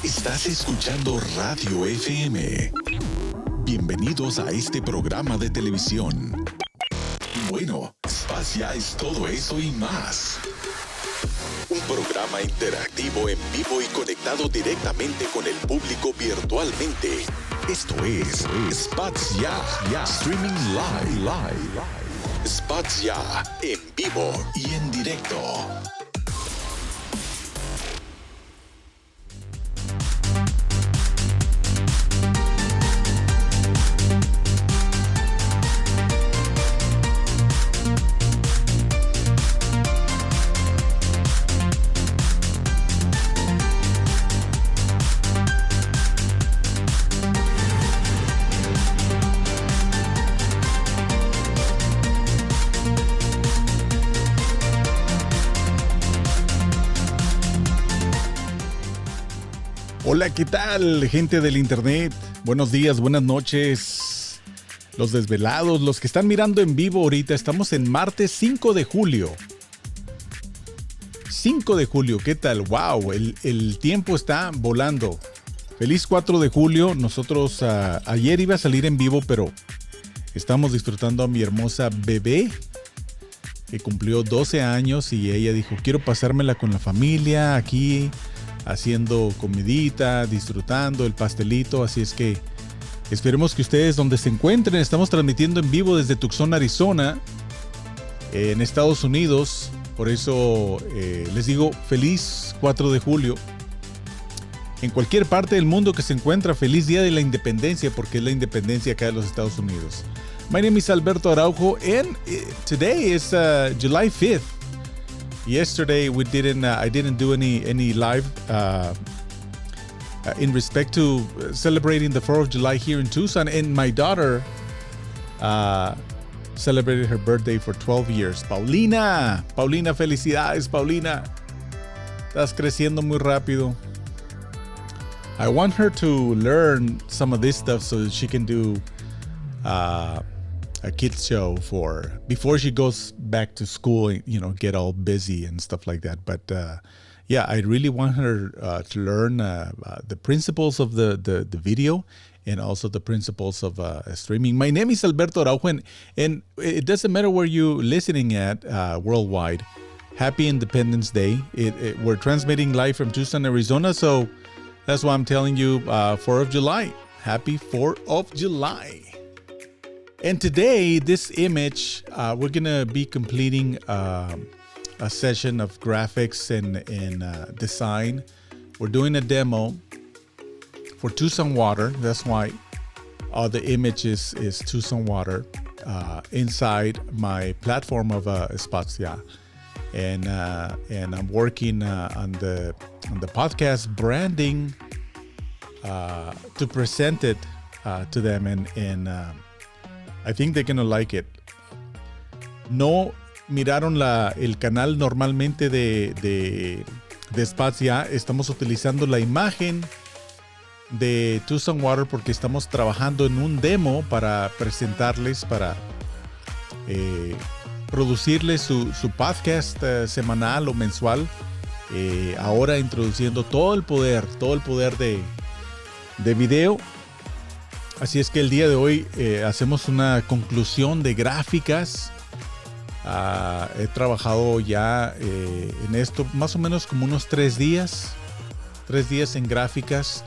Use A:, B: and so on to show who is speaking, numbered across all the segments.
A: Estás escuchando Radio FM. Bienvenidos a este programa de televisión. Bueno, SpotsYA es todo eso y más. Un programa interactivo en vivo y conectado directamente con el público virtualmente. Esto es SpotsYA, streaming live. SpotsYA, en vivo y en directo.
B: Hola, ¿qué tal, gente del internet? Buenos días, buenas noches. Los desvelados, los que están mirando en vivo ahorita, estamos en martes 5 de julio. 5 de julio, ¿qué tal? ¡Wow! El tiempo está volando. Feliz 4 de julio. Nosotros ayer iba a salir en vivo, pero estamos disfrutando a mi hermosa bebé, que cumplió 12 años y ella dijo, quiero pasármela con la familia aquí, haciendo comidita, disfrutando el pastelito. Así es que esperemos que ustedes donde se encuentren, estamos transmitiendo en vivo desde Tucson, Arizona, en Estados Unidos. Por eso les digo feliz 4 de julio. En cualquier parte del mundo que se encuentra, feliz día de la independencia, porque es la independencia acá de los Estados Unidos. My name is Alberto Araujo, and today is July 5th. Yesterday we didn't. I didn't do any live in respect to celebrating the 4th of July here in Tucson, and my daughter celebrated her birthday for 12 years. Paulina, felicidades, Paulina. Estás creciendo muy rápido. I want her to learn some of this stuff so that she can do a kids show for before she goes back to school, you know, get all busy and stuff like that. But yeah, I really want her to learn the principles of the video and also the principles of streaming. My name is Alberto Araujo, and it doesn't matter where you're listening at worldwide. Happy Independence Day. We're transmitting live from Tucson, Arizona, so that's why I'm telling you 4th of July. Happy 4th of July. And today, this image, we're going to be completing a session of graphics and design. We're doing a demo for Tucson Water. That's why all the image is Tucson Water inside my platform of SpotsYA. And I'm working on the podcast branding to present it to them. And I think they're gonna like it. No miraron el canal normalmente de SpotsYA. Estamos utilizando la imagen de Tucson Water porque estamos trabajando en un demo para presentarles, para producirles su podcast semanal o mensual. Ahora introduciendo todo el poder de video. Así es que el día de hoy hacemos una conclusión de gráficas. He trabajado ya en esto más o menos como unos 3 días en gráficas.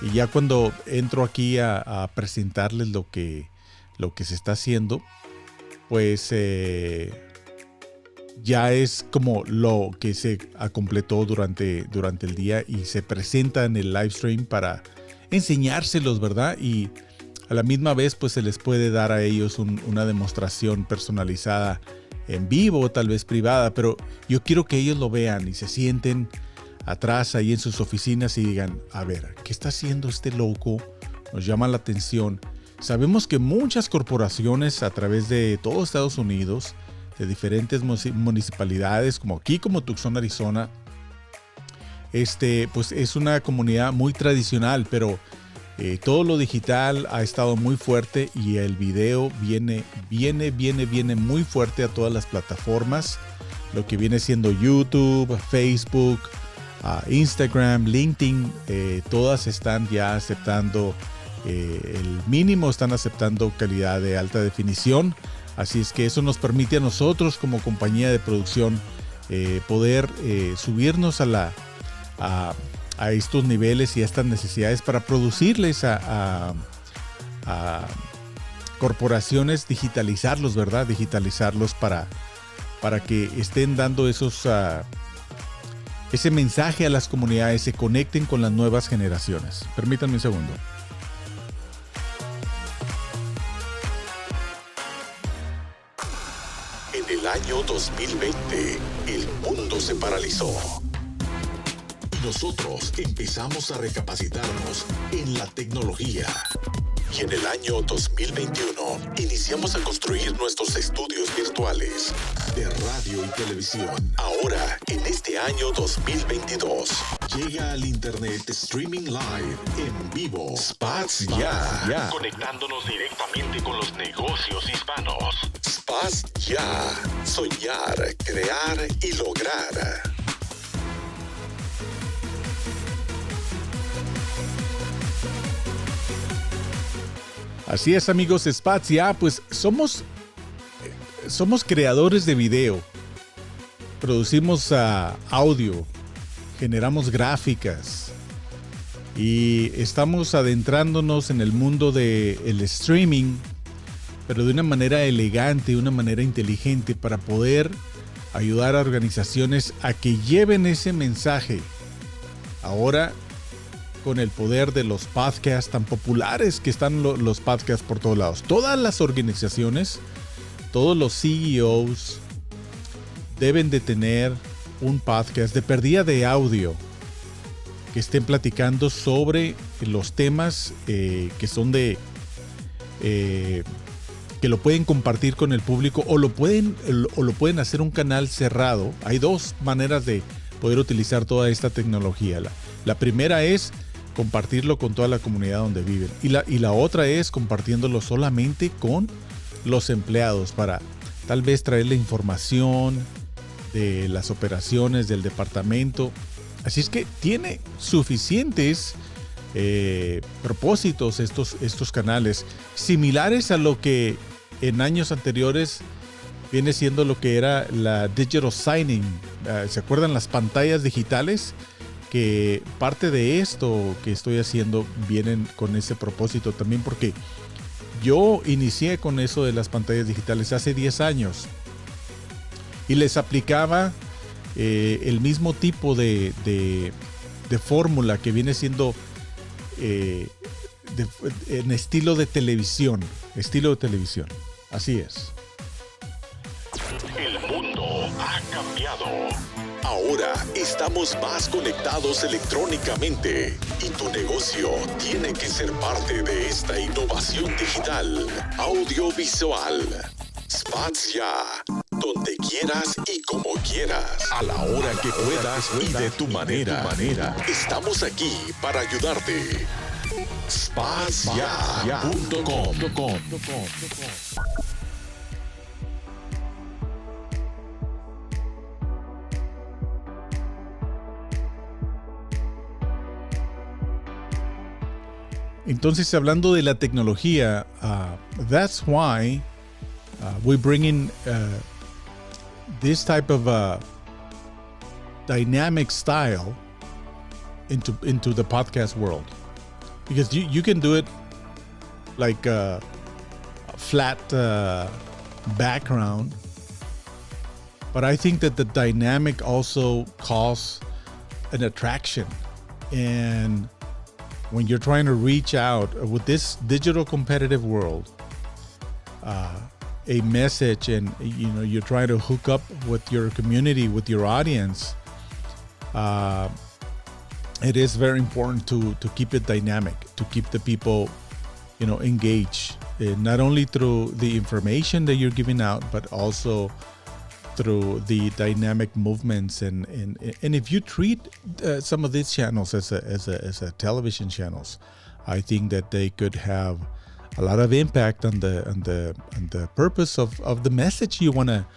B: Y ya cuando entro aquí a presentarles lo que se está haciendo, pues ya es como lo que se completó durante el día y se presenta en el live stream para enseñárselos, ¿verdad? Y a la misma vez pues se les puede dar a ellos una demostración personalizada en vivo, tal vez privada, pero yo quiero que ellos lo vean y se sienten atrás ahí en sus oficinas y digan, a ver, ¿qué está haciendo este loco? Nos llama la atención. Sabemos que muchas corporaciones a través de todo Estados Unidos, de diferentes municipalidades, como aquí, como Tucson, Arizona, pues es una comunidad muy tradicional, pero todo lo digital ha estado muy fuerte y el video viene muy fuerte a todas las plataformas, lo que viene siendo YouTube, Facebook, Instagram, LinkedIn, todas están ya aceptando el mínimo, están aceptando calidad de alta definición. Así es que eso nos permite a nosotros como compañía de producción poder subirnos a estos niveles y a estas necesidades para producirles a corporaciones, digitalizarlos, ¿verdad? Digitalizarlos para que estén dando ese mensaje a las comunidades, se conecten con las nuevas generaciones. Permítanme un segundo.
A: En el año 2020, el mundo se paralizó. Y nosotros empezamos a recapacitarnos en la tecnología. Y en el año 2021, iniciamos a construir nuestros estudios virtuales de radio y televisión. Ahora, en este año 2022, llega al Internet Streaming Live en vivo. SpotsYA.
C: Conectándonos directamente con los negocios hispanos.
A: SpotsYA. Soñar, crear y lograr.
B: Así es, amigos, SpotsYA, pues somos creadores de video, producimos audio, generamos gráficas y estamos adentrándonos en el mundo del streaming, pero de una manera elegante, de una manera inteligente para poder ayudar a organizaciones a que lleven ese mensaje. Ahora, con el poder de los podcasts tan populares que están los podcasts por todos lados. Todas las organizaciones, todos los CEOs deben de tener un podcast de pérdida de audio que estén platicando sobre los temas que son que lo pueden compartir con el público o lo pueden hacer un canal cerrado. Hay dos maneras de poder utilizar toda esta tecnología. La primera es compartirlo con toda la comunidad donde viven. Y la otra es compartiéndolo solamente con los empleados para tal vez traerle información de las operaciones del departamento. Así es que tiene suficientes propósitos estos canales, similares a lo que en años anteriores viene siendo lo que era la digital signing. ¿Se acuerdan las pantallas digitales? Que parte de esto que estoy haciendo vienen con ese propósito también, porque yo inicié con eso de las pantallas digitales hace 10 años y les aplicaba el mismo tipo de fórmula que viene siendo en estilo de televisión. Así es.
C: El mundo ha cambiado.
A: Ahora estamos más conectados electrónicamente y tu negocio tiene que ser parte de esta innovación digital, audiovisual. SpotsYA, donde quieras y como quieras, a la hora que puedas y de tu manera. Estamos aquí para ayudarte. SpotsYA.com.
B: Entonces, hablando de la tecnología, that's why we bring in this type of dynamic style into the podcast world, because you can do it like a flat background, but I think that the dynamic also causes an attraction. And when you're trying to reach out with this digital competitive world, a message, and you're trying to hook up with your community, with your audience, it is very important to keep it dynamic, to keep the people engaged, not only through the information that you're giving out, but also through the dynamic movements. And if you treat some of these channels as a television channels, I think that they could have a lot of impact on the purpose of the message you wanna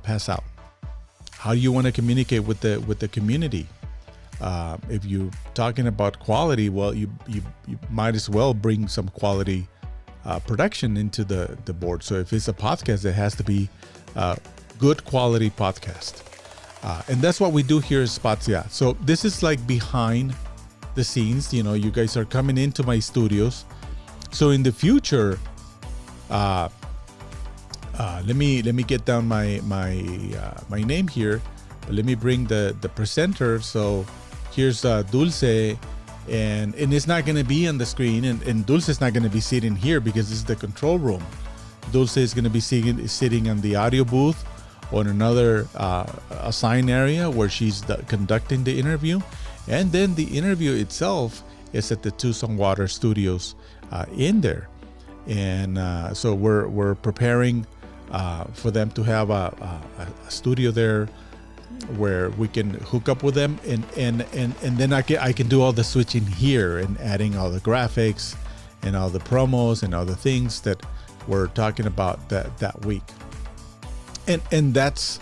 B: pass out. How do you want to communicate with the community? If you're talking about quality, well, you might as well bring some quality production into the board. So if it's a podcast, it has to be good quality podcast. And that's what we do here at SpotsYA. So this is like behind the scenes. You know, you guys are coming into my studios. So in the future, let me get down my name here. But let me bring the presenter. So here's Dulce, and it's not going to be on the screen, and Dulce is not going to be sitting here because this is the control room. Dulce is going to be sitting on the audio booth on another assigned area where she's conducting the interview, and then the interview itself is at the Tucson Water Studios in there, and so we're preparing for them to have a studio there where we can hook up with them, and then I can do all the switching here and adding all the graphics and all the promos and all the things that we're talking about that week. And that's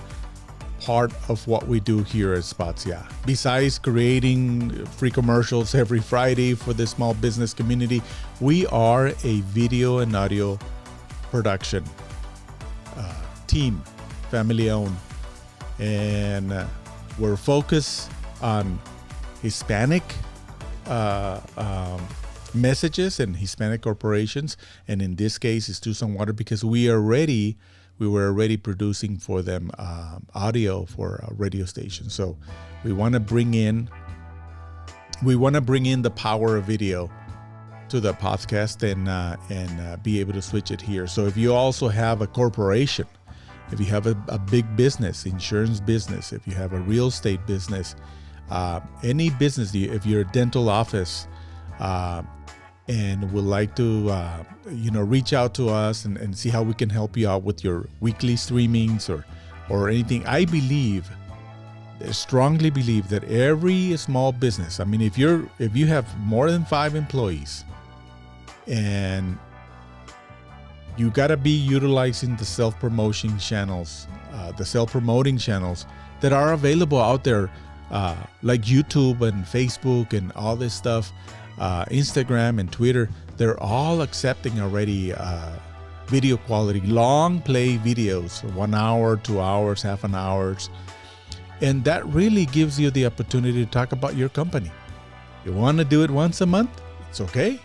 B: part of what we do here at SpotsYA. Besides creating free commercials every Friday for the small business community, we are a video and audio production team, family owned. And we're focused on Hispanic messages and Hispanic corporations. And in this case, it's Tucson Water, because we were already producing for them audio for a radio station. So we want to bring in the power of video to the podcast and be able to switch it here. So if you also have a corporation, if you have a big business, insurance business, if you have a real estate business, any business, if you're a dental office, and would like to, reach out to us and see how we can help you out with your weekly streamings or anything. I strongly believe that every small business, I mean, if you have more than 5 employees, and you got to be utilizing the self-promoting channels that are available out there, like YouTube and Facebook and all this stuff, Instagram and Twitter. They're all accepting already video quality, long play videos, 1 hour, 2 hours, half an hour. And that really gives you the opportunity to talk about your company. You want to do it once a month? It's okay.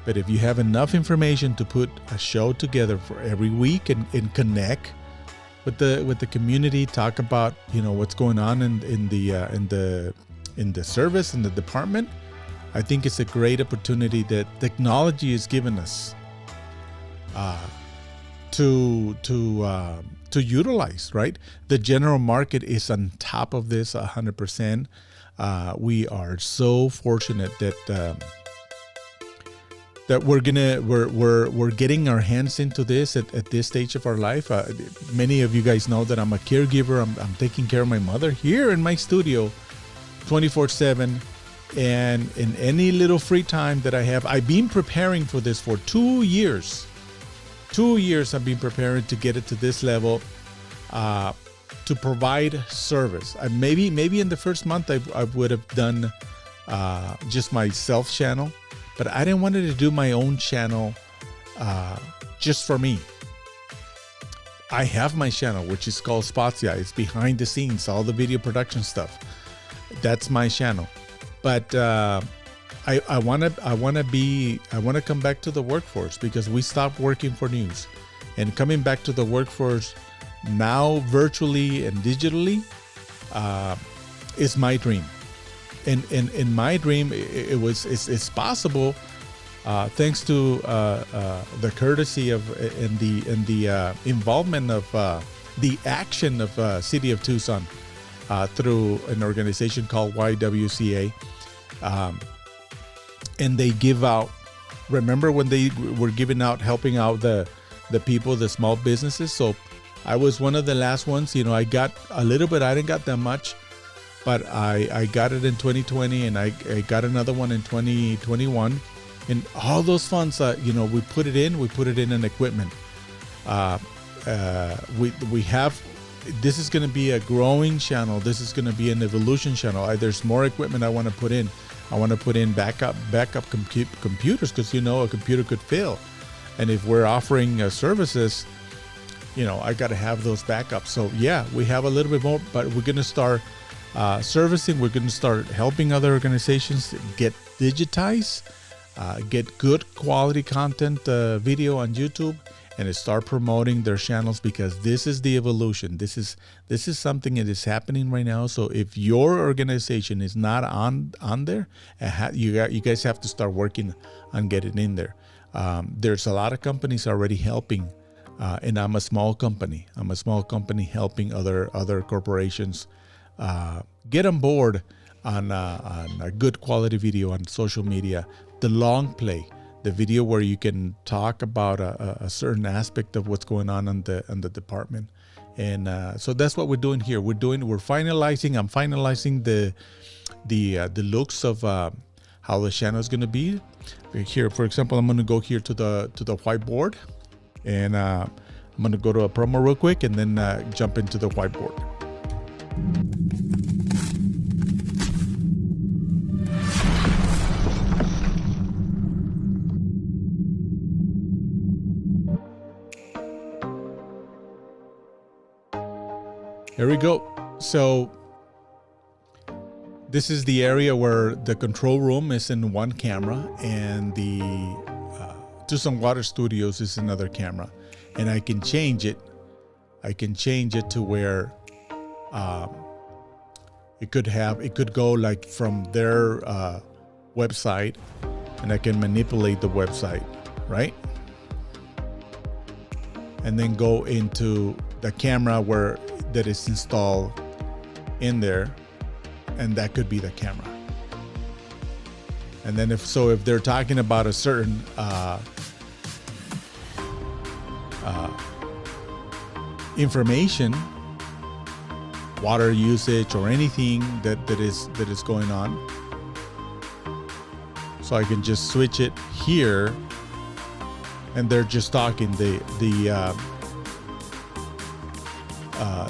B: But if you have enough information to put a show together for every week and connect with the community, talk about what's going on in the service, in the department, I think it's a great opportunity that technology has given us to utilize. Right, the general market is on top of this 100%. We are so fortunate that we're getting our hands into this at this stage of our life. Many of you guys know that I'm a caregiver. I'm taking care of my mother here in my studio 24/7, and in any little free time that I have, I've been preparing for this for 2 years. 2 years I've been preparing to get it to this level, to provide service. Maybe in the first month I would have done just my self channel. But I didn't want to do my own channel just for me. I have my channel, which is called SpotsYA. It's behind the scenes, all the video production stuff. That's my channel. But I want to come back to the workforce, because we stopped working for news, and coming back to the workforce now, virtually and digitally, is my dream. And in my dream, it's possible, thanks to the courtesy of and the involvement of the action of City of Tucson through an organization called YWCA, and they give out. Remember when they were giving out, helping out the people, the small businesses? So I was one of the last ones. I got a little bit. I didn't got that much. But I got it in 2020, and I got another one in 2021, and all those funds, we put it in an equipment. We have this is going to be a growing channel. This is going to be an evolution channel. There's more equipment I want to put in. I want to put in backup computers, because a computer could fail. And if we're offering services, I got to have those backups. So yeah, we have a little bit more, but we're going to start servicing. We're going to start helping other organizations get digitized, get good quality content video on YouTube, and start promoting their channels, because this is the evolution. This is something that is happening right now. So if your organization is not on there, you guys have to start working on getting in there. There's a lot of companies already helping, and I'm a small company. I'm a small company helping other corporations get on board on a good quality video on social media. The long play, the video where you can talk about a certain aspect of what's going on the department. And so that's what we're doing here. I'm finalizing the looks of how the channel is going to be. Here, for example, I'm going to go here to the whiteboard, and I'm going to go to a promo real quick, and then jump into the whiteboard. Here we go. So this is the area where the control room is in one camera, and the Tucson Water Studios is another camera. And I can change it. I can change it to where it could go like from their website, and I can manipulate the website, right? And then go into the camera that is installed in there, and that could be the camera. And then if they're talking about a certain information, water usage or anything that is going on, so I can just switch it here, and they're just talking.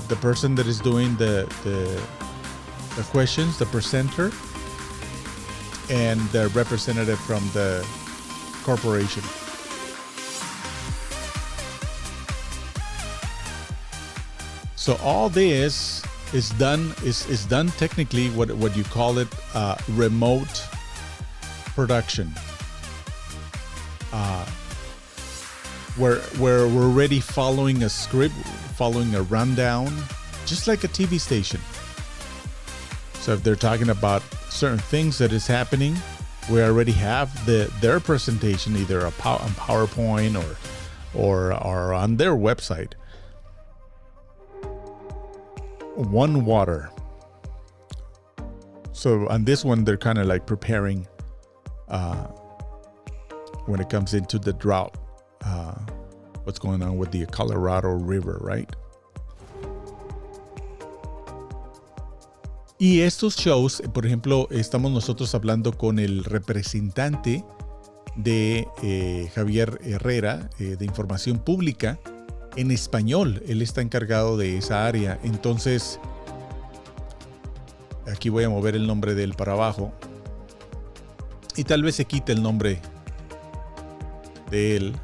B: The person that is doing the questions, the presenter, and the representative from the corporation. So all this is done technically what you call it remote production, where we're already following a script, following a rundown, just like a TV station. So if they're talking about certain things that is happening, we already have their presentation either on PowerPoint or on their website. One water. So on this one, they're kind of like preparing when it comes into the drought. What's going on with the Colorado River, right? Y estos shows, por ejemplo, estamos nosotros hablando con el representante de Javier Herrera, de información pública, en español. Él está encargado de esa área. Entonces, aquí voy a mover el nombre de él para abajo. Y tal vez se quite el nombre de él.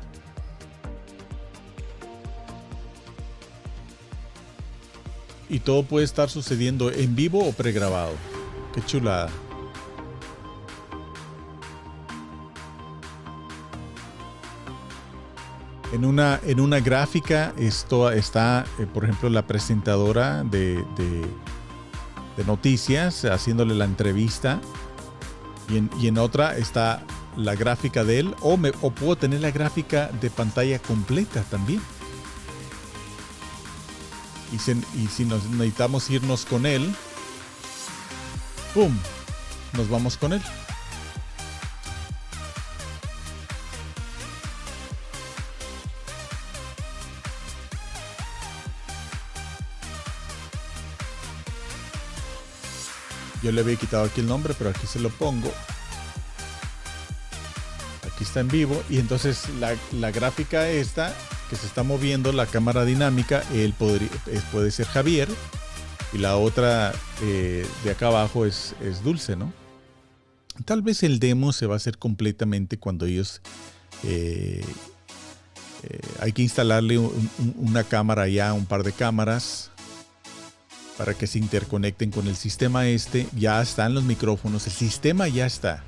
B: Y todo puede estar sucediendo en vivo o pregrabado. Qué chulada. En una gráfica esto está, por ejemplo, la presentadora de noticias haciéndole la entrevista. Y en otra está la gráfica de él. O puedo tener la gráfica de pantalla completa también. Y si nos necesitamos irnos con él, ¡pum!, nos vamos con él. Yo le había quitado aquí el nombre, pero aquí se lo pongo. Aquí está en vivo. Y entonces la gráfica esta que se está moviendo, la cámara dinámica, puede ser Javier, y la otra de acá abajo es Dulce, ¿no? Tal vez el demo se va a hacer completamente cuando ellos hay que instalarle una cámara ya, un par de cámaras para que se interconecten con el sistema. Ya están los micrófonos, el sistema ya está,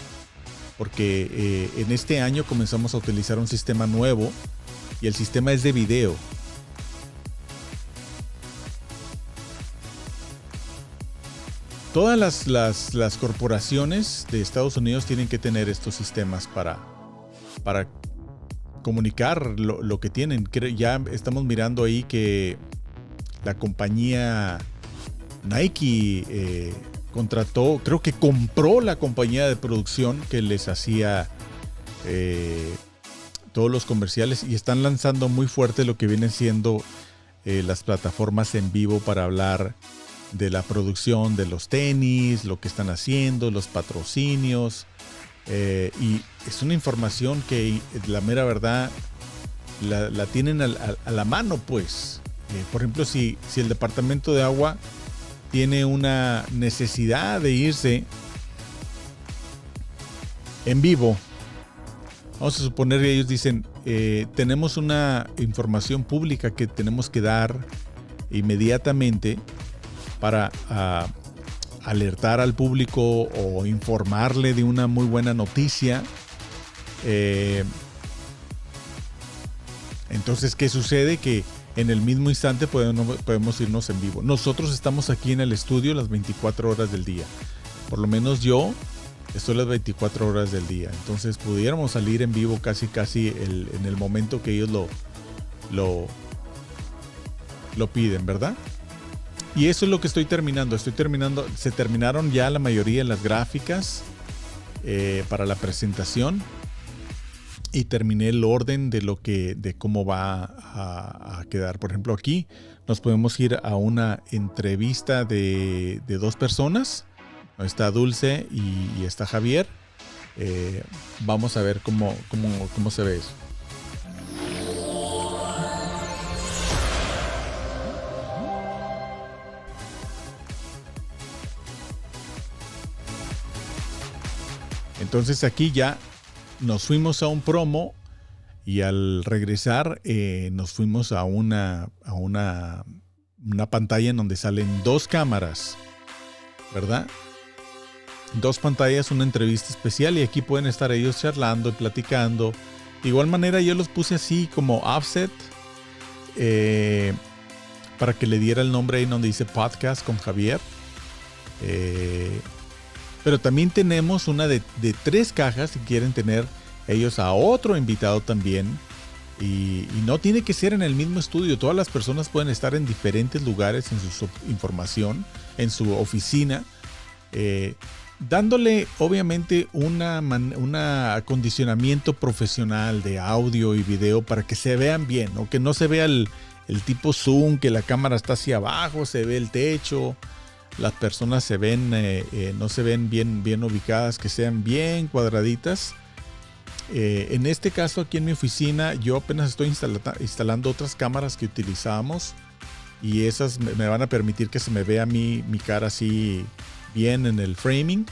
B: porque en este año comenzamos a utilizar un sistema nuevo y el sistema es de video. Todas las corporaciones de Estados Unidos tienen que tener estos sistemas para comunicar lo que tienen. Ya estamos mirando ahí que la compañía Nike contrató, creo que compró la compañía de producción que les hacía todos los comerciales, y están lanzando muy fuerte lo que vienen siendo las plataformas en vivo para hablar de la producción de los tenis, lo que están haciendo, los patrocinios, y es una información que la mera verdad la tienen a la mano, pues. Por ejemplo, si el departamento de agua tiene una necesidad de irse en vivo, vamos a suponer que ellos dicen, tenemos una información pública que tenemos que dar inmediatamente para alertar al público o informarle de una muy buena noticia. Entonces, ¿qué sucede? Que en el mismo instante podemos irnos en vivo. Nosotros estamos aquí en el estudio las 24 horas del día. Por lo menos yo estoy las 24 horas del día. Entonces pudiéramos salir en vivo casi en el momento que ellos lo piden, ¿verdad? Y eso es lo que estoy terminando. Se terminaron ya la mayoría de las gráficas para la presentación. Y terminé el orden de cómo va a quedar. Por ejemplo, aquí nos podemos ir a una entrevista de dos personas. Está Dulce y está Javier. Vamos a ver cómo se ve eso. Entonces aquí ya nos fuimos a un promo y al regresar nos fuimos a una pantalla en donde salen dos cámaras, ¿verdad? Dos pantallas, una entrevista especial, y aquí pueden estar ellos charlando y platicando. De igual manera yo los puse así como offset para que le diera el nombre ahí donde dice podcast con Javier. Pero también tenemos una de 3 cajas si quieren tener ellos a otro invitado también. Y no tiene que ser en el mismo estudio. Todas las personas pueden estar en diferentes lugares en su información, en su oficina. Dándole obviamente un acondicionamiento profesional de audio y video para que se vean bien, ¿no? Que no se vea el tipo zoom, que la cámara está hacia abajo, se ve el techo. Las personas se ven, no se ven bien ubicadas, que sean bien cuadraditas. En este caso, aquí en mi oficina, yo apenas estoy instalando otras cámaras que utilizamos, y esas me van a permitir que se me vea mi cara así bien en el framing.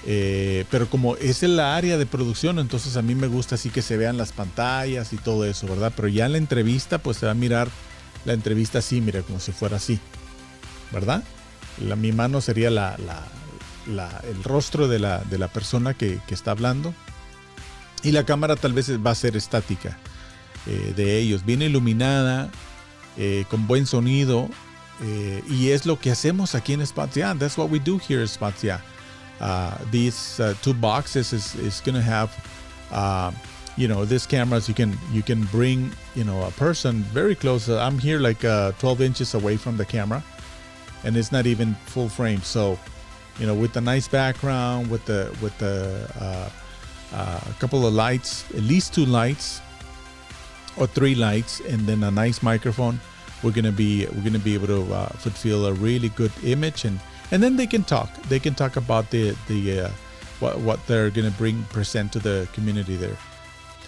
B: Pero como es el área de producción, entonces a mí me gusta así que se vean las pantallas y todo eso, ¿verdad? Pero ya en la entrevista, pues se va a mirar la entrevista así, mira, como si fuera así, ¿verdad? Mi mano sería el rostro de la persona que está hablando, y la cámara tal vez va a ser estática de ellos, bien iluminada, con buen sonido, y es lo que hacemos aquí en SpotsYA. That's what we do here at SpotsYA. These 2 boxes is going to have these cameras. You can bring a person very close. I'm here like 12 inches away from the camera, and it's not even full frame. So, with a nice background, with a couple of lights, at least 2 lights or 3 lights, and then a nice microphone, we're gonna be able to fulfill a really good image, and then they can talk. They can talk about what they're gonna present to the community there.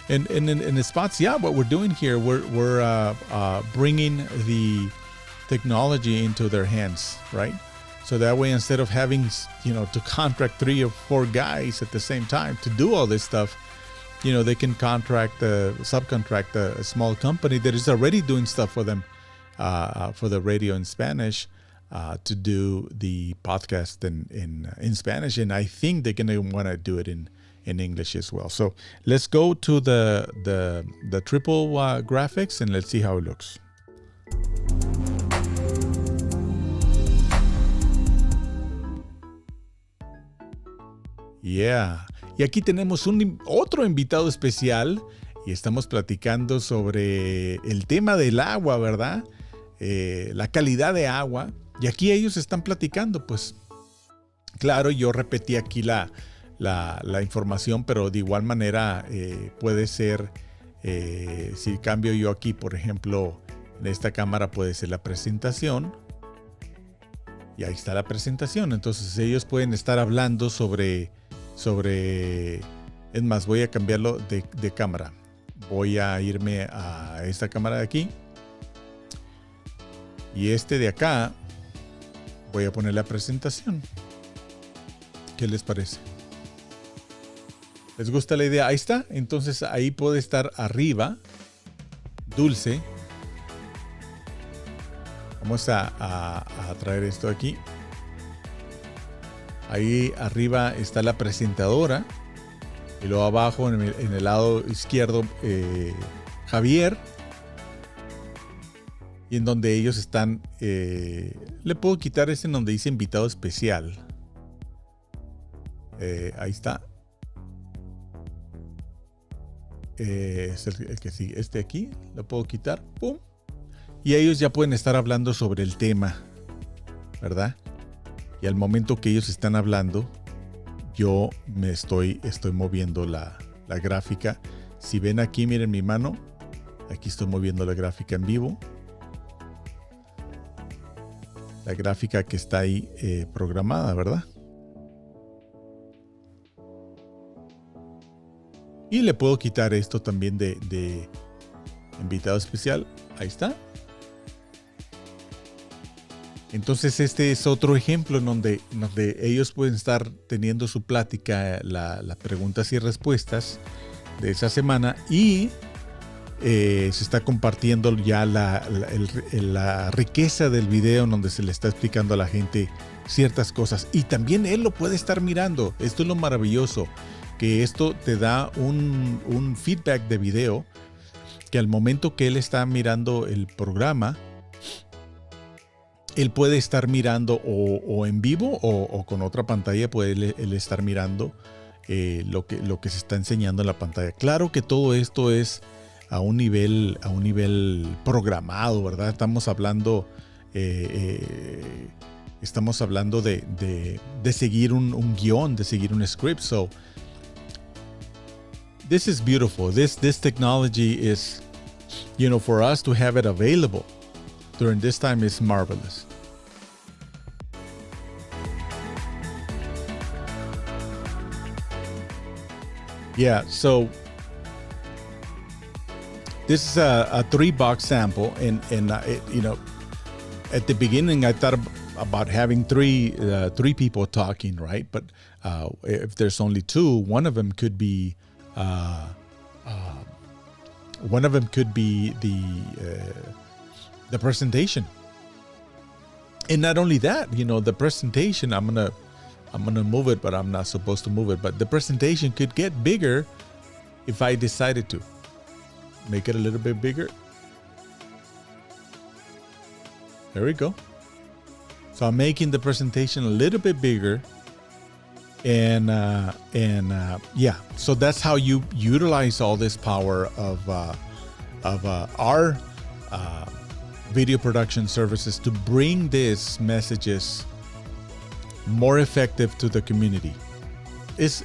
B: And in SpotsYA, what we're doing here, we're bringing the technology into their hands, right? So that way, instead of having, to contract 3 or 4 guys at the same time to do all this stuff, they can subcontract a small company that is already doing stuff for them, for the radio in Spanish, to do the podcast in Spanish. And I think they're going to want to do it in English as well. So let's go to the triple graphics and let's see how it looks. Yeah. Y aquí tenemos otro invitado especial y estamos platicando sobre el tema del agua, ¿verdad? La calidad de agua. Y aquí ellos están platicando, pues, claro, yo repetí aquí la información, pero de igual manera puede ser, si cambio yo aquí, por ejemplo, en esta cámara puede ser la presentación. Y ahí está la presentación. Entonces ellos pueden estar hablando sobre, es más, voy a cambiarlo de cámara. Voy a irme a esta cámara de aquí. Y de acá, voy a poner la presentación. ¿Qué les parece? ¿Les gusta la idea? Ahí está. Entonces ahí puede estar arriba Dulce. Vamos a traer esto aquí. Ahí arriba está la presentadora. Y luego abajo en el lado izquierdo Javier. Y en donde ellos están, le puedo quitar en donde dice invitado especial. Ahí está. Es el que sigue. Aquí lo puedo quitar. ¡Pum! Y ellos ya pueden estar hablando sobre el tema, ¿verdad? Y al momento que ellos están hablando, yo me estoy moviendo la gráfica. Si ven aquí, miren mi mano. Aquí estoy moviendo la gráfica en vivo. La gráfica que está ahí programada, ¿verdad? Y le puedo quitar esto también de invitado especial. Ahí está. Entonces este es otro ejemplo en donde ellos pueden estar teniendo su plática, las preguntas y respuestas de esa semana y se está compartiendo ya la riqueza del video en donde se le está explicando a la gente ciertas cosas y también él lo puede estar mirando. Esto es lo maravilloso, que esto te da un feedback de video que al momento que él está mirando el programa, él puede estar mirando o en vivo o con otra pantalla puede él estar mirando lo que se está enseñando en la pantalla. Claro que todo esto es a un nivel programado, ¿verdad? Estamos hablando de seguir un guión, de seguir un script. So this is beautiful. This technology is, for us to have it available during this time is marvelous. Yeah, so this is a 3-box sample, and at the beginning I thought about having three people talking, right? But if there's only 2, one of them could be the presentation. And not only that, the presentation, I'm gonna move it, but I'm not supposed to move it. But the presentation could get bigger if I decided to. Make it a little bit bigger. There we go. So I'm making the presentation a little bit bigger. And yeah, so that's how you utilize all this power of our video production services to bring these messages more effective to the community. It's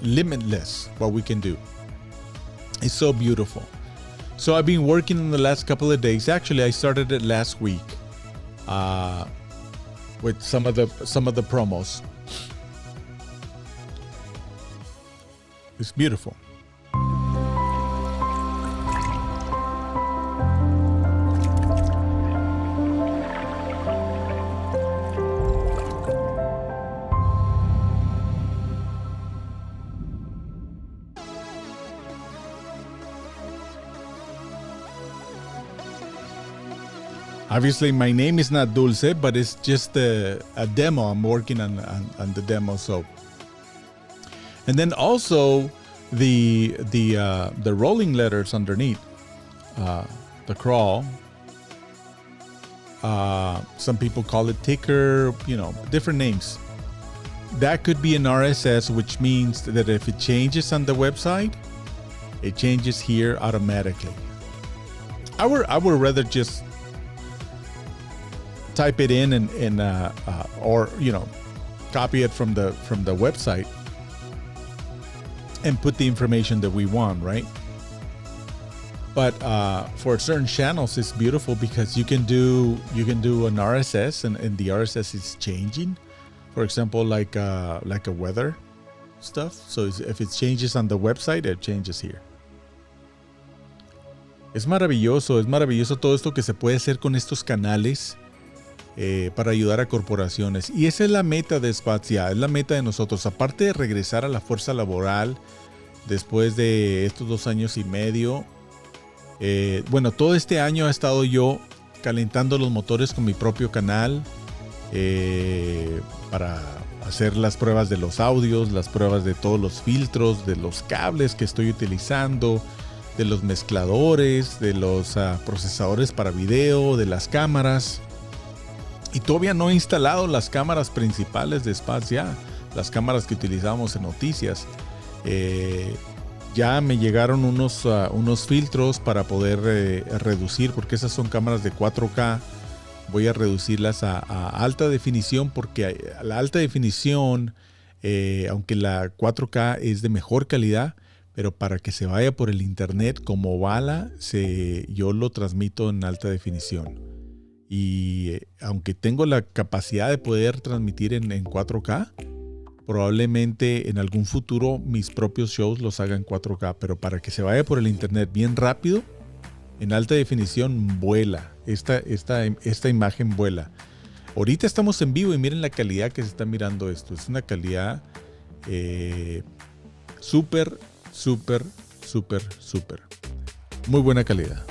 B: limitless what we can do. It's so beautiful. So I've been working in the last couple of days. Actually, I started it last week with some of the promos. It's beautiful. Obviously, my name is not Dulce, but it's just a demo. I'm working on the demo. So, and then also the rolling letters underneath, the crawl. Some people call it ticker, different names. That could be an RSS, which means that if it changes on the website, it changes here automatically. I would rather just type it in and or copy it from the website and put the information that we want, right? But for certain channels, it's beautiful because you can do an RSS and the RSS is changing. For example, like a weather stuff. So if it changes on the website, it changes here. Es maravilloso todo esto que se puede hacer con estos canales para ayudar a corporaciones. Y esa es la meta de SpotsYA, es la meta de nosotros. Aparte de regresar a la fuerza laboral después de estos 2 años y medio. Todo este año he estado yo calentando los motores con mi propio canal para hacer las pruebas de los audios, las pruebas de todos los filtros, de los cables que estoy utilizando, de los mezcladores, de los procesadores para video, de las cámaras. Y todavía no he instalado las cámaras principales de SpotsYA, las cámaras que utilizamos en noticias. Ya me llegaron unos filtros para poder reducir, porque esas son cámaras de 4K. Voy a reducirlas a alta definición, porque la alta definición, aunque la 4K es de mejor calidad, pero para que se vaya por el internet como bala, yo lo transmito en alta definición. Y aunque tengo la capacidad de poder transmitir en 4K, probablemente en algún futuro mis propios shows los haga en 4K, pero para que se vaya por el internet bien rápido, en alta definición vuela. Esta imagen vuela. Ahorita estamos en vivo y miren la calidad que se está mirando esto. Es una calidad súper. Muy buena calidad.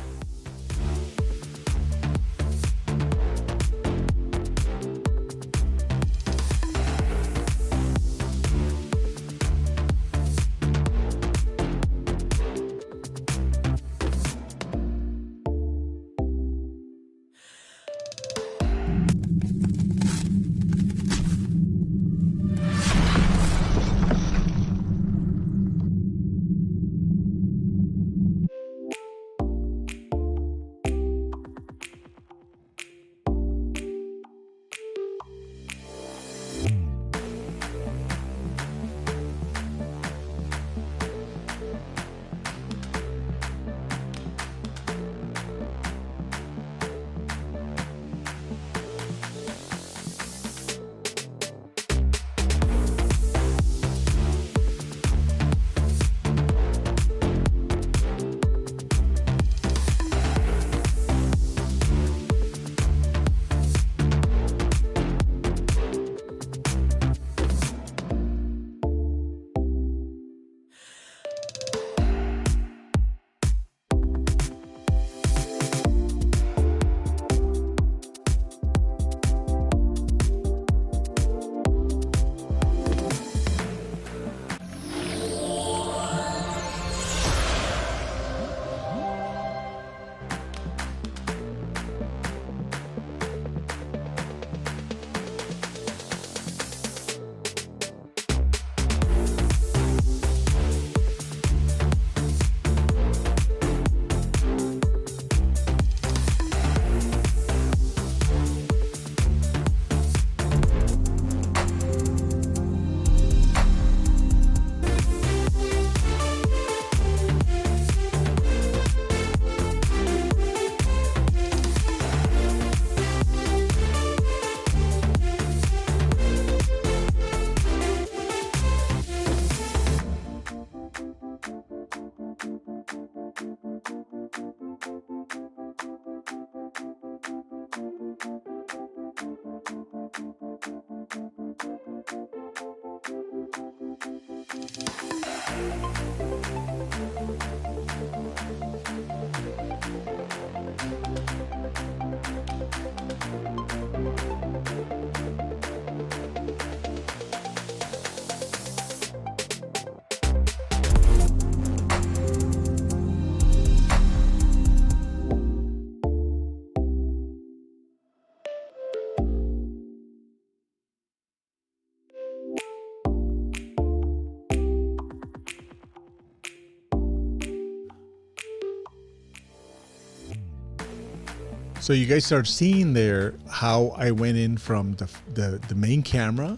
B: So you guys are seeing there how I went in from the main camera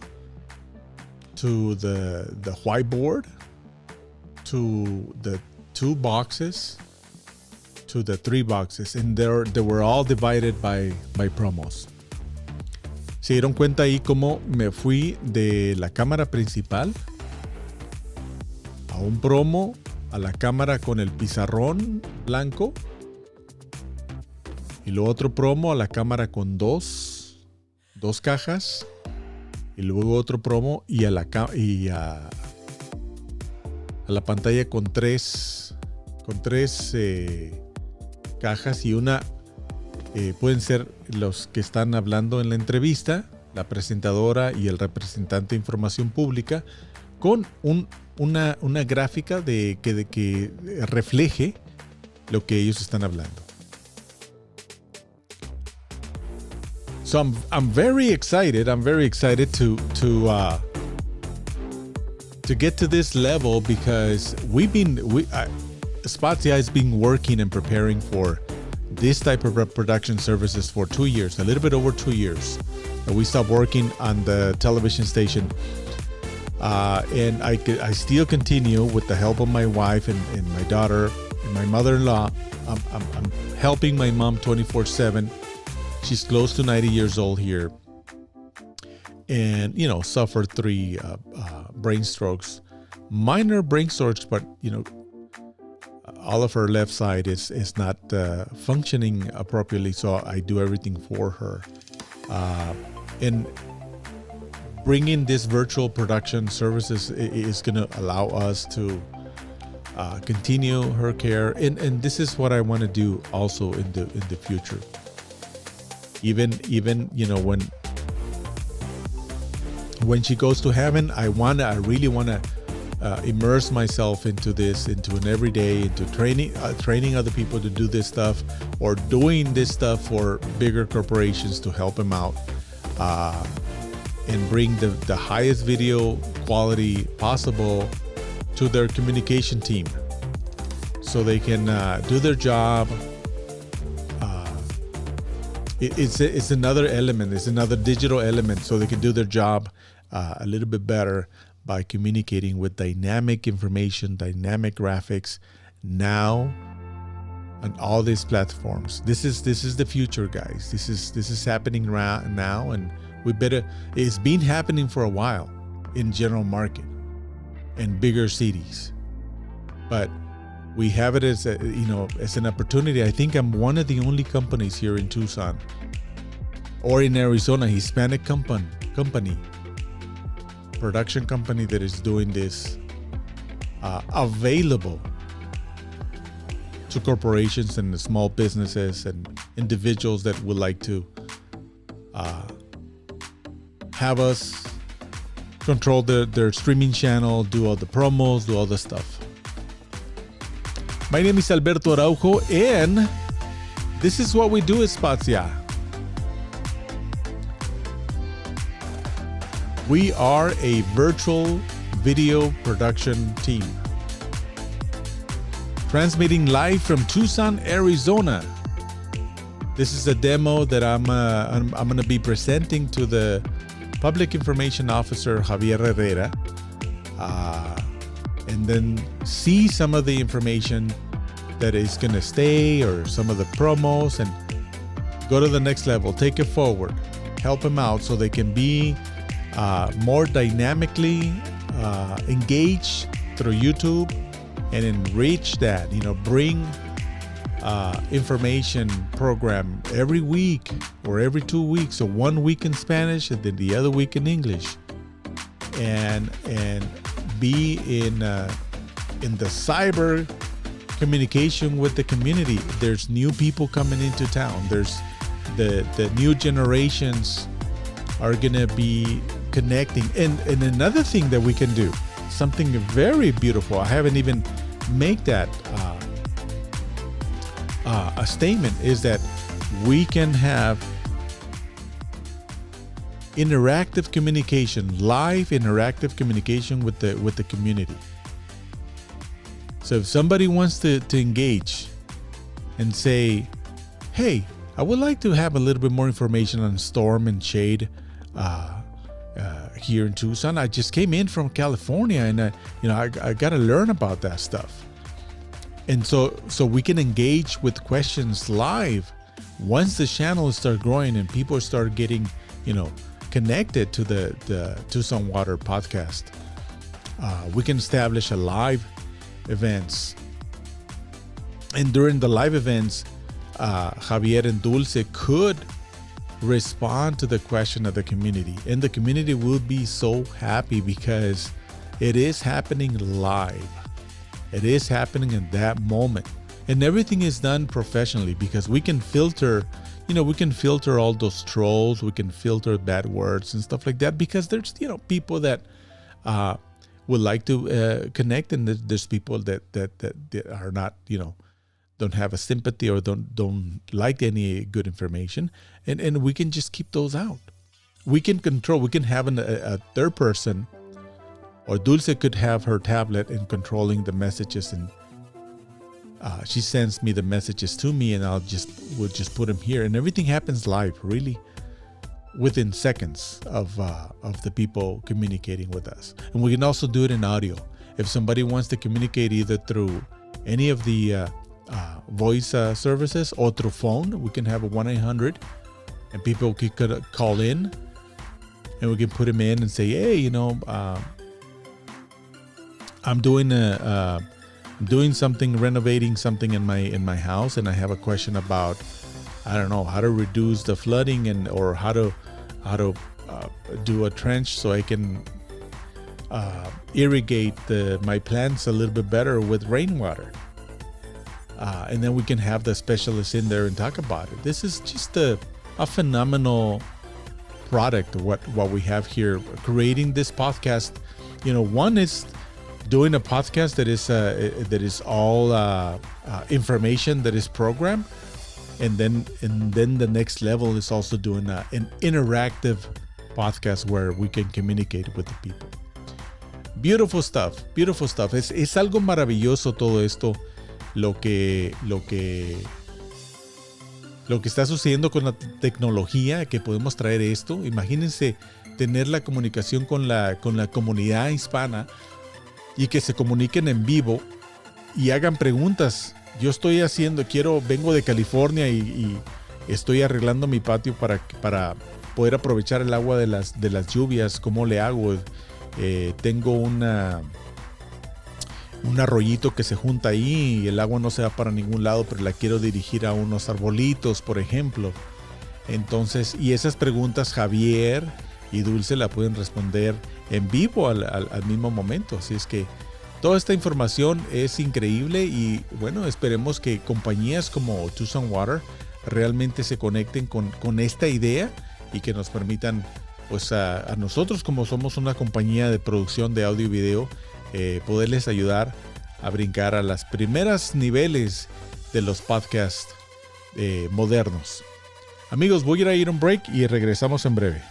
B: to the whiteboard to the 2 boxes to the 3 boxes, and they were all divided by promos. Se dieron cuenta ahí cómo me fui de la cámara principal a un promo, a la cámara con el pizarrón blanco, y luego otro promo a la cámara con dos cajas, y luego otro promo y a la pantalla con tres cajas, y una pueden ser los que están hablando en la entrevista, la presentadora y el representante de información pública, con una gráfica que refleje lo que ellos están hablando. So I'm very excited. I'm very excited to get to this level, because SpotsYA has been working and preparing for this type of production services for 2 years, a little bit over 2 years. We stopped working on the television station, and I still continue with the help of my wife and my daughter and my mother-in-law. I'm helping my mom 24/7. She's close to 90 years old here, and suffered 3 brain strokes, minor brain strokes, but all of her left side is not functioning appropriately. So I do everything for her, and bringing this virtual production services is going to allow us to continue her care, and this is what I want to do also in the future. Even when she goes to heaven, I really want to immerse myself into an everyday, into training other people to do this stuff, or doing this stuff for bigger corporations to help them out, and bring the highest video quality possible to their communication team, so they can do their job. It's another element. It's another digital element, so they can do their job a little bit better by communicating with dynamic information, dynamic graphics now on all these platforms. This is the future, guys. This is happening now, and it's been happening for a while in general market and bigger cities, but we have it as an opportunity. I think I'm one of the only companies here in Tucson or in Arizona, Hispanic company, production company, that is doing this available to corporations and small businesses and individuals that would like to have us control their streaming channel, do all the promos, do all the stuff. My name is Alberto Araujo, and this is what we do at SpotsYA. We are a virtual video production team, transmitting live from Tucson, Arizona. This is a demo that I'm going to be presenting to the Public Information Officer, Javier Herrera, and then see some of the information that is going to stay, or some of the promos, and go to the next level, take it forward, help them out so they can be more dynamically engaged through YouTube, and enrich that, bring information program every week or every 2 weeks. So 1 week in Spanish and then the other week in English, and be in the cyber communication with the community. There's new people coming into town. There's the new generations are gonna be connecting. And another thing that we can do, something very beautiful, I haven't even made that a statement, is that we can have interactive communication, live interactive communication with the community. So if somebody wants to engage and say, hey, I would like to have a little bit more information on storm and shade here in Tucson. I just came in from California, and I got to learn about that stuff. And so we can engage with questions live once the channels start growing and people start getting, connected to the Tucson Water podcast. We can establish a live events. And during the live events, Javier and Dulce could respond to the question of the community. And the community will be so happy because it is happening live. It is happening in that moment. And everything is done professionally because we can filter, all those trolls. We can filter bad words and stuff like that because there's, people that would like to connect, and there's people that are not, don't have a sympathy or don't like any good information, and we can just keep those out. We can control. We can have a third person, or Dulce could have her tablet and controlling the messages, and she sends me the messages to me, and we'll just put them here, and everything happens live, really, within seconds of the people communicating with us. And we can also do it in audio. If somebody wants to communicate either through any of the voice services or through phone, we can have a 1-800, and people could call in, and we can put them in and say, hey, I'm doing something, renovating something in my house, and I have a question about, I don't know, how to reduce the flooding or how to do a trench so I can irrigate my plants a little bit better with rainwater. And then we can have the specialists in there and talk about it. This is just a phenomenal product, what we have here. Creating this podcast, one is doing a podcast that is all information that is programmed, and then the next level is also doing an interactive podcast where we can communicate with the people. Beautiful stuff. Es algo maravilloso todo esto. Lo que está sucediendo con la tecnología, que podemos traer esto. Imagínense tener la comunicación con la comunidad hispana y que se comuniquen en vivo y hagan preguntas. Yo vengo de California y estoy arreglando mi patio para poder aprovechar el agua de las lluvias. ¿Cómo le hago? Tengo un arroyito que se junta ahí y el agua no se va para ningún lado, pero la quiero dirigir a unos arbolitos, por ejemplo. Entonces, y esas preguntas Javier y Dulce la pueden responder en vivo al mismo momento. Así es que toda esta información es increíble y bueno, esperemos que compañías como Tucson Water realmente se conecten con esta idea y que nos permitan, pues a nosotros, como somos una compañía de producción de audio y video, poderles ayudar a brincar a las primeras niveles de los podcasts modernos. Amigos, voy a ir a un break y regresamos en breve.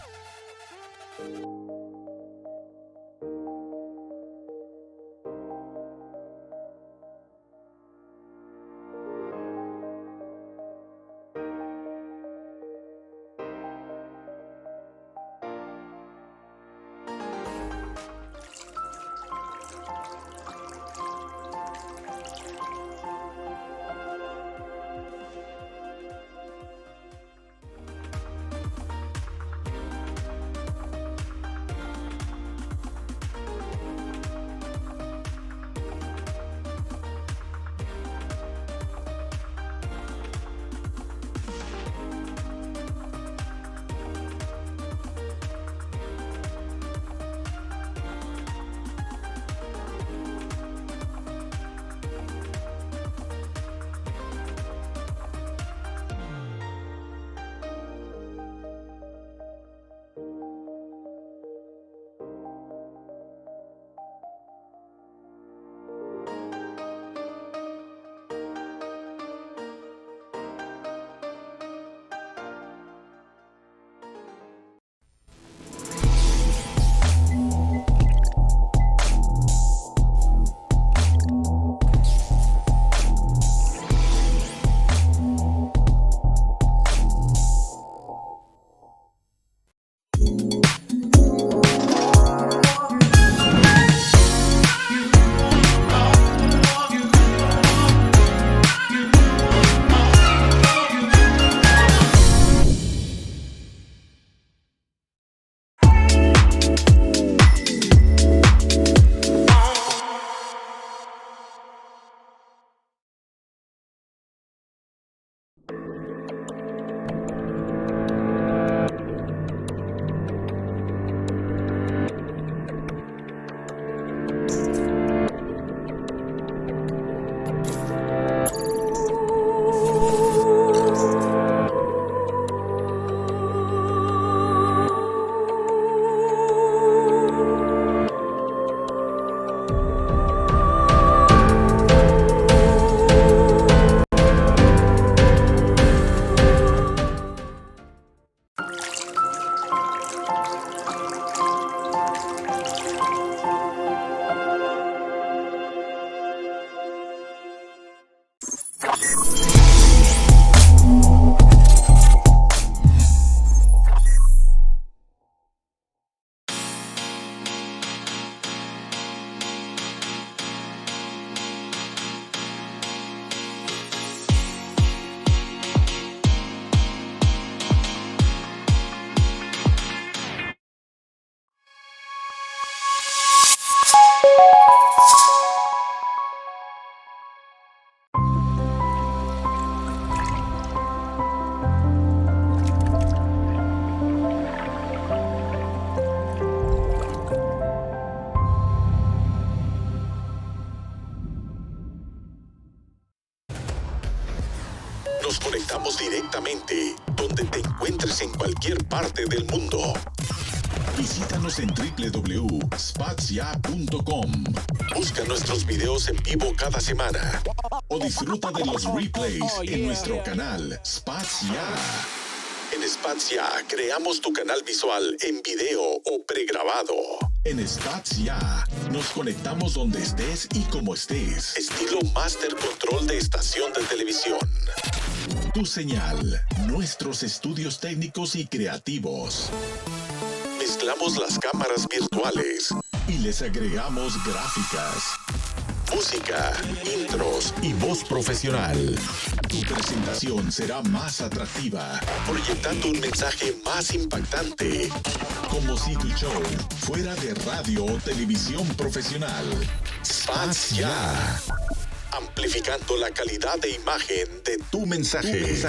A: nos conectamos directamente donde te encuentres en cualquier parte del mundo. Visítanos en www.SpotsYA.com. Busca nuestros videos en vivo cada semana o disfruta de los replays en nuestro canal SpotsYA. En SpotsYA creamos tu canal visual en video o pregrabado. En SpotsYA nos conectamos donde estés y como estés. Estilo Master Control de estación de televisión. Tu señal, nuestros estudios técnicos y creativos. Mezclamos las cámaras virtuales y les agregamos gráficas, música, intros y voz profesional. Tu presentación será más atractiva, proyectando un mensaje más impactante, como si tu show fuera de radio o televisión profesional. SpotsYA, amplificando la calidad de imagen de tu mensaje.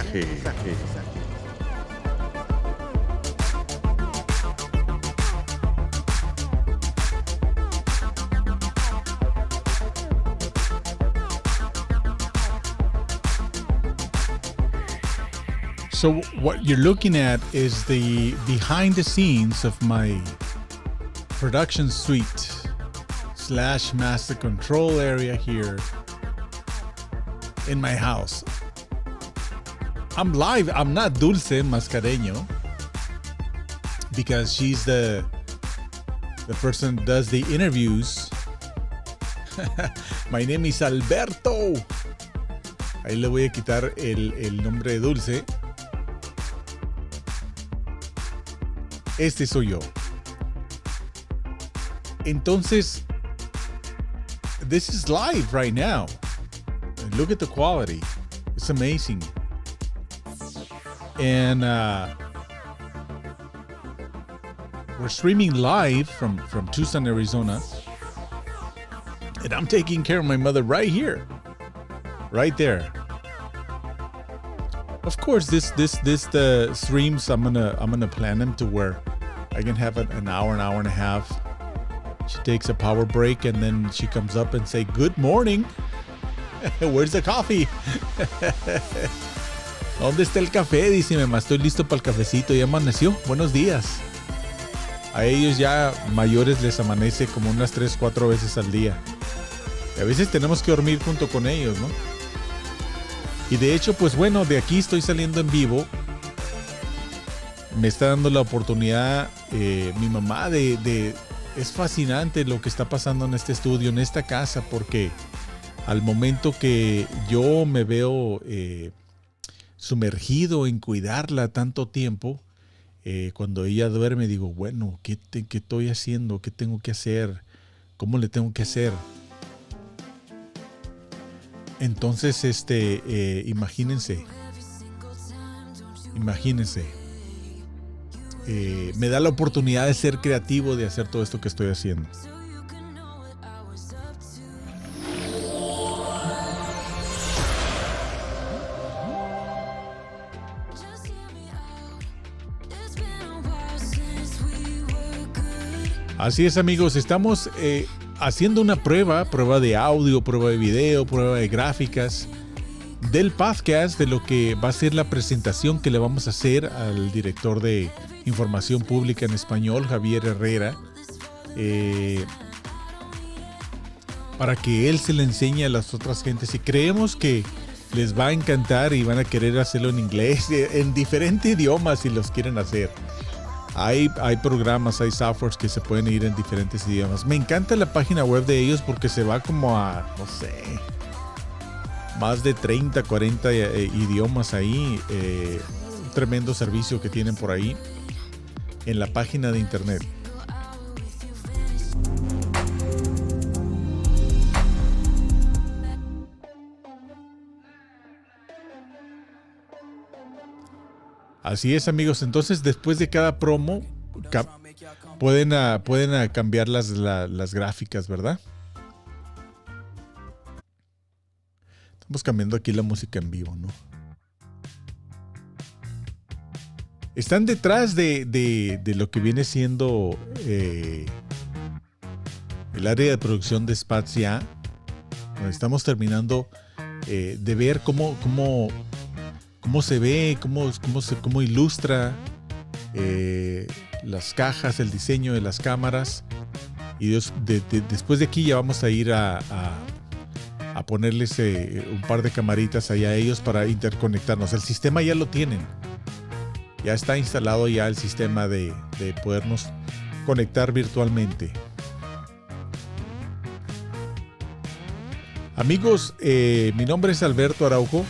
B: So what you're looking at is the behind the scenes of my production suite / master control area here in my house. I'm live. I'm not Dulce Mascareño because she's the person who does the interviews. My name is Alberto. Ahí le voy a quitar el nombre de Dulce. Este soy yo. Entonces, this is live right now. Look at the quality. It's amazing. And we're streaming live from Tucson, Arizona. And I'm taking care of my mother right here. Right there. Of course, this the streams I'm gonna plan them to where I can have an hour and a half. She takes a power break and then she comes up and say, "Good morning. Where's the coffee?" ¿Dónde está el café? Dice, mamá, estoy listo para el cafecito. Ya amaneció. Buenos días. A ellos ya mayores les amanece como unas 3-4 veces al día. Y a veces tenemos que dormir junto con ellos, ¿no? Y de hecho, pues bueno, de aquí estoy saliendo en vivo. Me está dando la oportunidad mi mamá es fascinante lo que está pasando en este estudio, en esta casa, porque al momento que yo me veo sumergido en cuidarla tanto tiempo, cuando ella duerme digo, bueno, ¿qué estoy haciendo? ¿Qué tengo que hacer? ¿Cómo le tengo que hacer? Entonces, imagínense, me da la oportunidad de ser creativo, de hacer todo esto que estoy haciendo. Así es, amigos, estamos haciendo una prueba de audio, prueba de video, prueba de gráficas del podcast, de lo que va a ser la presentación que le vamos a hacer al director de información pública en español, Javier Herrera, para que él se le enseñe a las otras gentes, y creemos que les va a encantar y van a querer hacerlo en inglés, en diferentes idiomas si los quieren hacer. Hay programas, hay softwares que se pueden ir en diferentes idiomas. Me encanta la página web de ellos porque se va como a, no sé, más de 30, 40 idiomas ahí. Un tremendo servicio que tienen por ahí en la página de internet. Así es, amigos. Entonces, después de cada promo, pueden cambiar las gráficas, ¿verdad? Estamos cambiando aquí la música en vivo, ¿no? Están detrás de lo que viene siendo el área de producción de SpotsYA. Estamos terminando de ver cómo cómo se ve, cómo ilustra las cajas, el diseño de las cámaras. Y después de aquí ya vamos a ir a ponerles un par de camaritas allá a ellos para interconectarnos. El sistema ya lo tienen. Ya está instalado ya el sistema de podernos conectar virtualmente. Amigos, mi nombre es Alberto Araujo.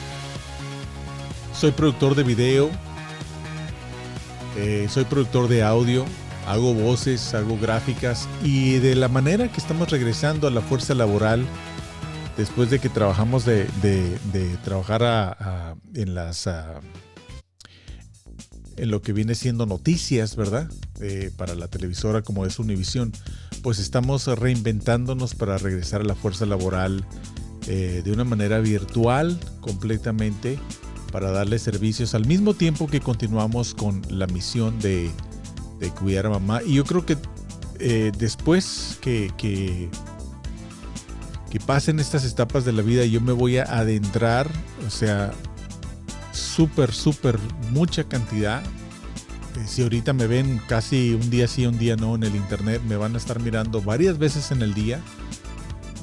B: Soy productor de video. Soy productor de audio. Hago voces, hago gráficas. Y de la manera que estamos regresando a la fuerza laboral, después de que trabajamos de trabajar en lo que viene siendo noticias, ¿verdad? Para la televisora como es Univisión, pues estamos reinventándonos para regresar a la fuerza laboral de una manera virtual completamente, para darle servicios al mismo tiempo que continuamos con la misión de cuidar a mamá. Y yo creo que después que pasen estas etapas de la vida, yo me voy a adentrar, o sea, súper, mucha cantidad. Si ahorita me ven casi un día sí, un día no en el internet, me van a estar mirando varias veces en el día.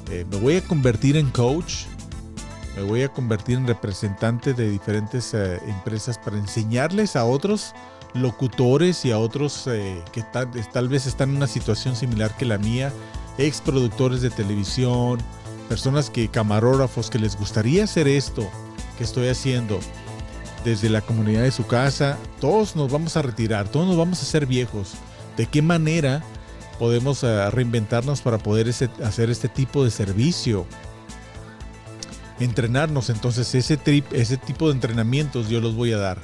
B: Me voy a convertir en coach, me voy a convertir en representante de diferentes empresas para enseñarles a otros locutores y a otros que tal vez están en una situación similar que la mía, ex productores de televisión, personas camarógrafos que les gustaría hacer esto que estoy haciendo desde la comunidad de su casa. Todos nos vamos a retirar, todos nos vamos a hacer viejos. ¿De qué manera podemos reinventarnos para poder hacer este tipo de servicio? Entrenarnos. Entonces ese tipo de entrenamientos yo los voy a dar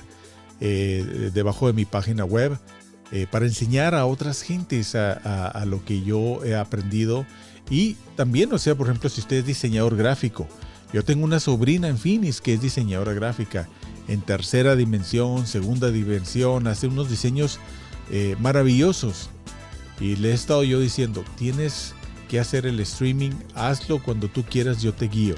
B: debajo de mi página web para enseñar a otras gentes a lo que yo he aprendido. Y también, o sea, por ejemplo, si usted es diseñador gráfico, yo tengo una sobrina en Phoenix que es diseñadora gráfica en tercera dimensión, segunda dimensión, hace unos diseños maravillosos. Y le he estado yo diciendo, tienes que hacer el streaming, hazlo cuando tú quieras, yo te guío.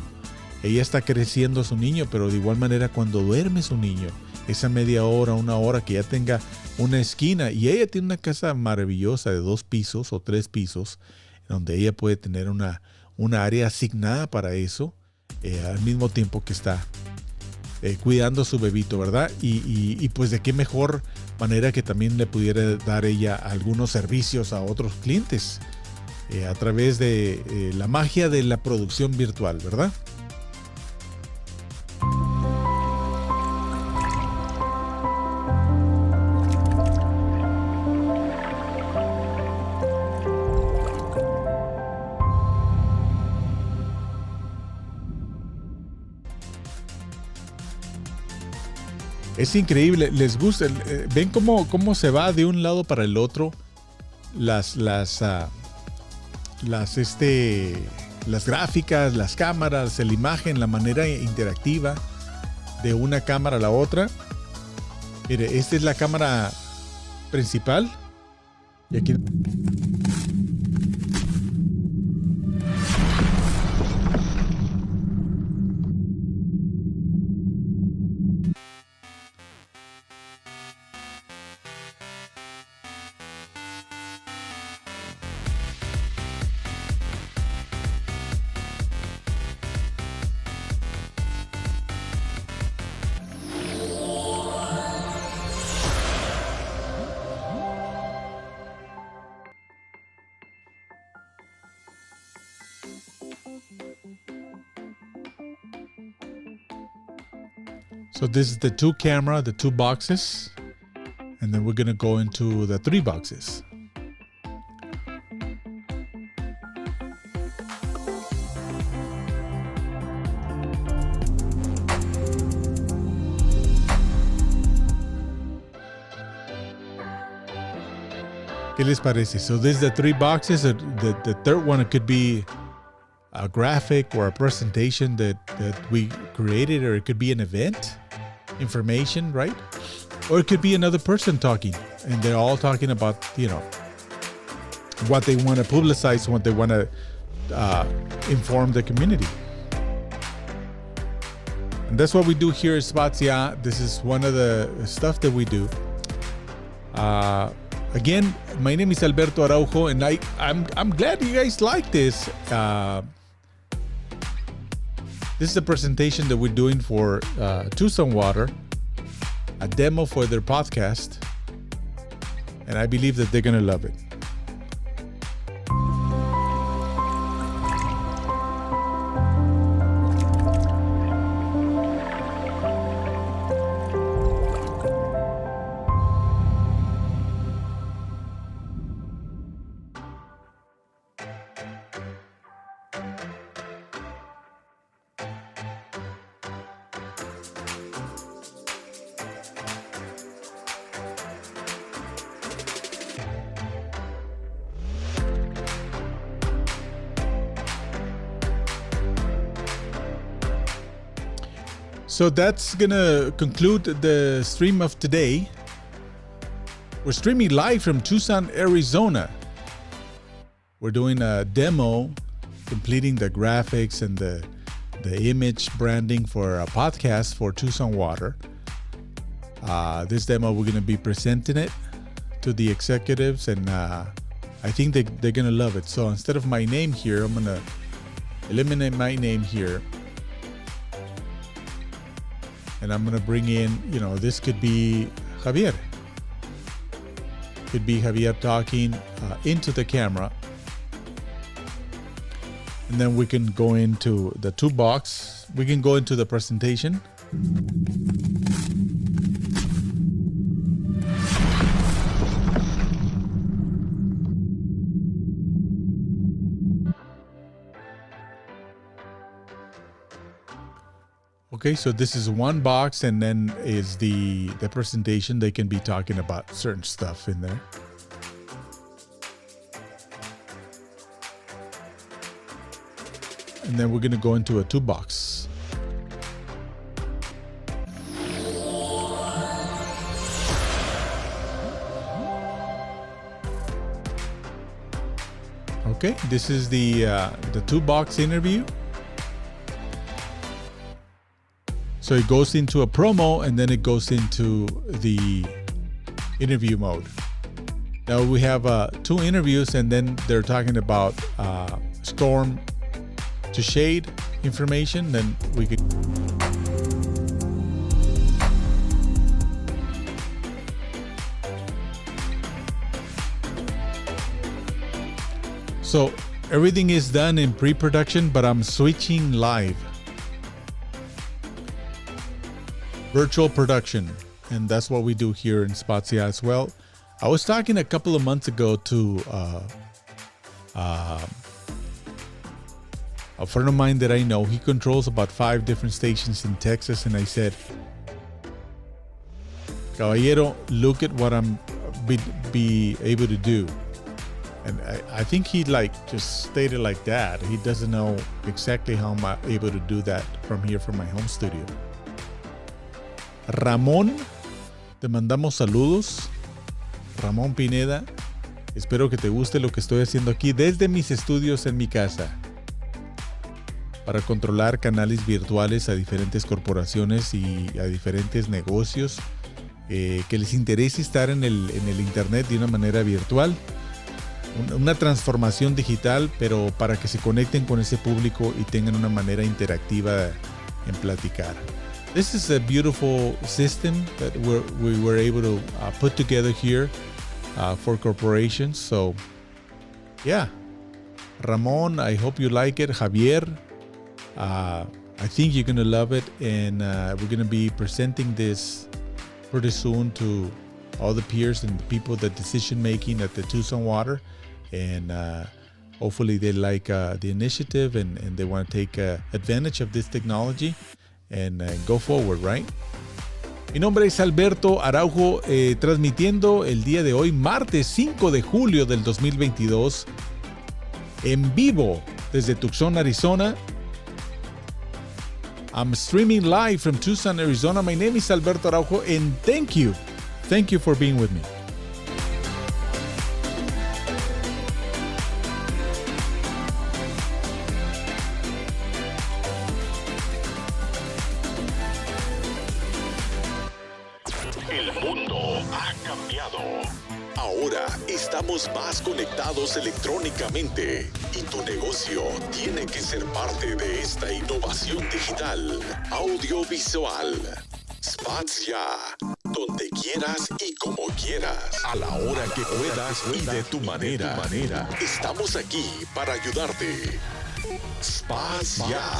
B: Ella está creciendo a su niño, pero de igual manera cuando duerme su niño, esa media hora, una hora que ya tenga una esquina, y ella tiene una casa maravillosa de 2 pisos o 3 pisos, donde ella puede tener una área asignada para eso, al mismo tiempo que está cuidando a su bebito, ¿verdad? Y pues de qué mejor manera que también le pudiera dar ella algunos servicios a otros clientes a través de la magia de la producción virtual, ¿verdad? Es increíble, les gusta, ven cómo se va de un lado para el otro las gráficas, las cámaras, la imagen, la manera interactiva de una cámara a la otra. Mire, esta es la cámara principal y aquí So this is the 2 camera, the 2 boxes, and then we're going to go into the 3 boxes. ¿Qué les parece? So this is the 3 boxes. The third one, it could be a graphic or a presentation that we created, or it could be an event, information, right? Or it could be another person talking, and they're all talking about, what they want to publicize, what they want to inform the community. And that's what we do here at SpotsYA. This is one of the stuff that we do. Again, my name is Alberto Araujo, and I'm glad you guys like this. This is a presentation that we're doing for Tucson Water, a demo for their podcast, and I believe that they're gonna love it. So that's gonna conclude the stream of today. We're streaming live from Tucson, Arizona. We're doing a demo, completing the graphics and the image branding for a podcast for Tucson Water. This demo, we're gonna be presenting it to the executives, and I think they're gonna love it. So instead of my name here, I'm gonna eliminate my name here. And I'm gonna bring in, this could be Javier. Could be Javier talking into the camera. And then we can go into the toolbox. We can go into the presentation. Okay, so this is one box, and then is the presentation. They can be talking about certain stuff in there. And then we're going to go into a toolbox. Okay, this is the toolbox interview. So it goes into a promo, and then it goes into the interview mode. Now we have 2 interviews, and then they're talking about storm to shade information. Then we could. So everything is done in pre-production, but I'm switching live. Virtual production, and that's what we do here in SpotsYA as well. I was talking a couple of months ago to a friend of mine that I know. He controls about 5 different stations in Texas, and I said, Caballero, look at what I'm be able to do. And I think he just stated like that. He doesn't know exactly how I'm able to do that from here from my home studio. Ramón, te mandamos saludos. Ramón Pineda, espero que te guste lo que estoy haciendo aquí desde mis estudios en mi casa para controlar canales virtuales a diferentes corporaciones y a diferentes negocios que les interese estar en el internet de una manera virtual. Una transformación digital, pero para que se conecten con ese público y tengan una manera interactiva en platicar. This is a beautiful system that we were able to put together here for corporations. So, yeah. Ramon, I hope you like it. Javier, I think you're going to love it. And we're going to be presenting this pretty soon to all the peers and the people that decision making at the Tucson Water. And hopefully they like the initiative and they want to take advantage of this technology. And go forward, right? Mi nombre es Alberto Araujo, transmitiendo el día de hoy, martes 5 de julio del 2022, en vivo desde Tucson, Arizona. I'm streaming live from Tucson, Arizona. My name is Alberto Araujo, and thank you for being with me.
C: El mundo ha cambiado.
A: Ahora estamos más conectados electrónicamente y tu negocio tiene que ser parte de esta innovación digital, audiovisual. SpotsYA, donde quieras y como quieras, a la hora que puedas y de tu manera. Estamos aquí para ayudarte. SpotsYA.com